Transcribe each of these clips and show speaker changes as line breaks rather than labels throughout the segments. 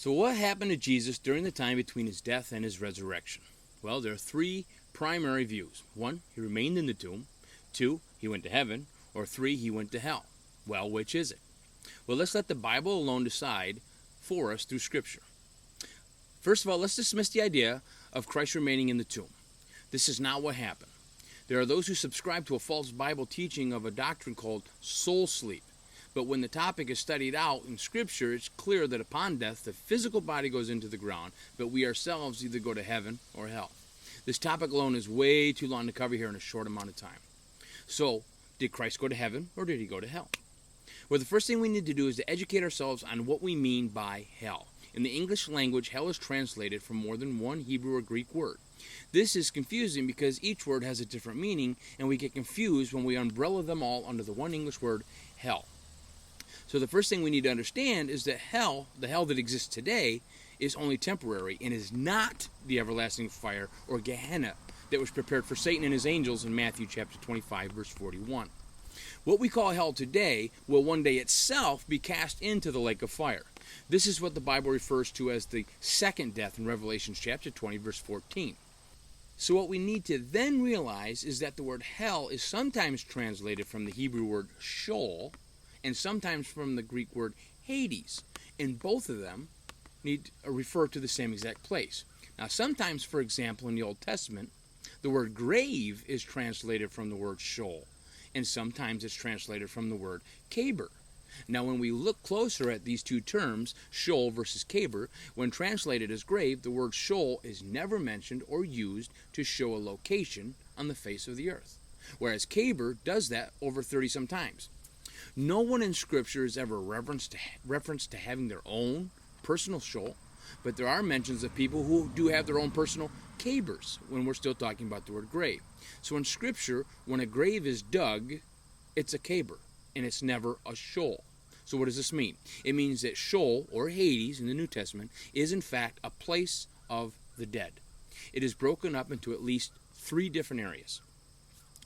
So what happened to Jesus during the time between his death and his resurrection? Well, there are three primary views. 1, he remained in the tomb. 2, he went to heaven. Or 3, he went to hell. Well, which is it? Well, let's let the Bible alone decide for us through Scripture. First of all, let's dismiss the idea of Christ remaining in the tomb. This is not what happened. There are those who subscribe to a false Bible teaching of a doctrine called soul sleep. But when the topic is studied out in Scripture, it's clear that upon death, the physical body goes into the ground, but we ourselves either go to heaven or hell. This topic alone is way too long to cover here in a short amount of time. So, did Christ go to heaven or did he go to hell? Well, the first thing we need to do is to educate ourselves on what we mean by hell. In the English language, hell is translated from more than one Hebrew or Greek word. This is confusing because each word has a different meaning, and we get confused when we umbrella them all under the one English word, hell. So the first thing we need to understand is that hell, the hell that exists today, is only temporary and is not the everlasting fire or Gehenna that was prepared for Satan and his angels in Matthew chapter 25, verse 41. What we call hell today will one day itself be cast into the lake of fire. This is what the Bible refers to as the second death in Revelation chapter 20, verse 14. So what we need to then realize is that the word hell is sometimes translated from the Hebrew word Sheol and sometimes from the Greek word Hades. And both of them need to refer to the same exact place. Now sometimes, for example, in the Old Testament, the word grave is translated from the word Sheol, and sometimes it's translated from the word Kabir. Now when we look closer at these two terms, Sheol versus Kabir, when translated as grave, the word Sheol is never mentioned or used to show a location on the face of the earth, whereas Kabir does that over 30-some times. No one in Scripture is ever referenced to having their own personal Sheol, but there are mentions of people who do have their own personal Kabirs when we're still talking about the word grave. So in Scripture, when a grave is dug, it's a Kabir, and it's never a Sheol. So what does this mean? It means that Sheol, or Hades in the New Testament, is in fact a place of the dead. It is broken up into at least 3 different areas.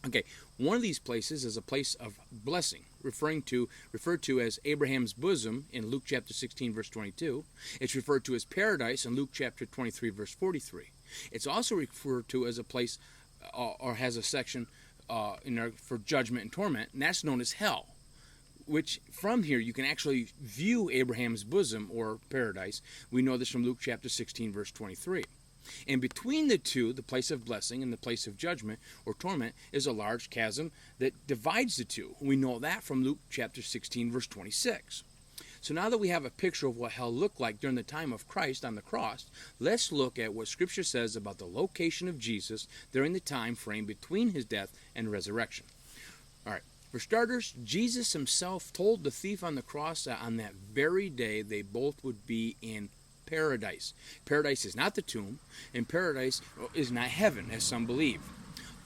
Okay, one of these places is a place of blessing, referred to as Abraham's bosom in Luke chapter 16, verse 22. It's referred to as paradise in Luke chapter 23, verse 43. It's also referred to as a place or has a section for judgment and torment, and that's known as hell, which from here you can actually view Abraham's bosom or paradise. We know this from Luke chapter 16, verse 23. And between the two, the place of blessing and the place of judgment or torment, is a large chasm that divides the two. We know that from Luke chapter 16, verse 26. So now that we have a picture of what hell looked like during the time of Christ on the cross, let's look at what Scripture says about the location of Jesus during the time frame between his death and resurrection. All right. For starters, Jesus himself told the thief on the cross that on that very day they both would be in paradise. Paradise is not the tomb, and paradise is not heaven, as some believe.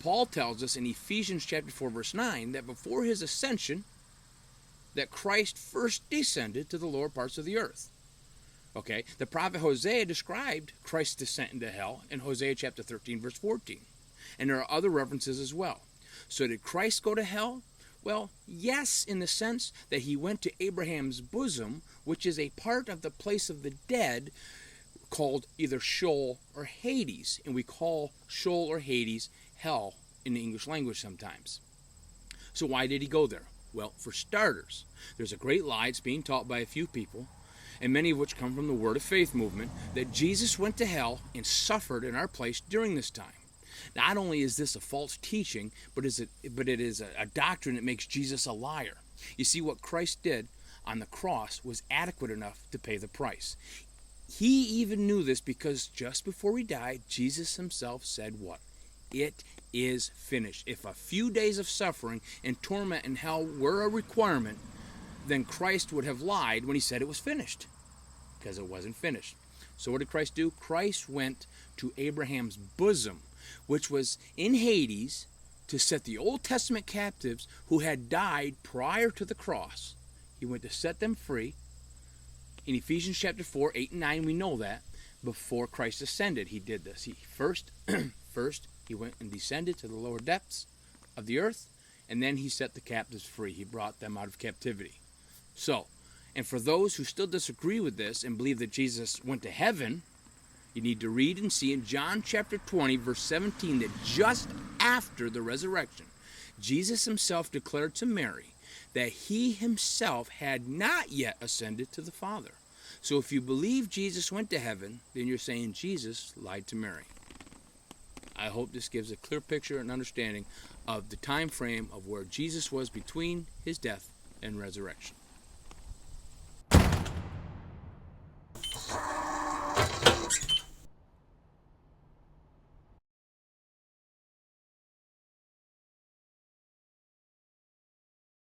Paul tells us in Ephesians chapter 4, verse 9, that before his ascension, that Christ first descended to the lower parts of the earth. Okay, the prophet Hosea described Christ's descent into hell in Hosea chapter 13, verse 14. And there are other references as well. So did Christ go to hell? Well, yes, in the sense that he went to Abraham's bosom, which is a part of the place of the dead called either Sheol or Hades. And we call Sheol or Hades hell in the English language sometimes. So why did he go there? Well, for starters, there's a great lie that's being taught by a few people, and many of which come from the Word of Faith movement, that Jesus went to hell and suffered in our place during this time. Not only is this a false teaching, but it is a doctrine that makes Jesus a liar. You see, what Christ did on the cross was adequate enough to pay the price. He even knew this because just before he died, Jesus himself said what? It is finished. If a few days of suffering and torment in hell were a requirement, then Christ would have lied when he said it was finished, because it wasn't finished. So what did Christ do? Christ went to Abraham's bosom, which was in Hades, to set the Old Testament captives who had died prior to the cross. He went to set them free. In Ephesians chapter 4, 8 and 9, we know that before Christ ascended, he did this. He first he went and descended to the lower depths of the earth, and then he set the captives free. He brought them out of captivity. So, And for those who still disagree with this and believe that Jesus went to heaven, you need to read and see in John chapter 20, verse 17, that just after the resurrection, Jesus himself declared to Mary that he himself had not yet ascended to the Father. So if you believe Jesus went to heaven, then you're saying Jesus lied to Mary. I hope this gives a clear picture and understanding of the time frame of where Jesus was between his death and resurrection.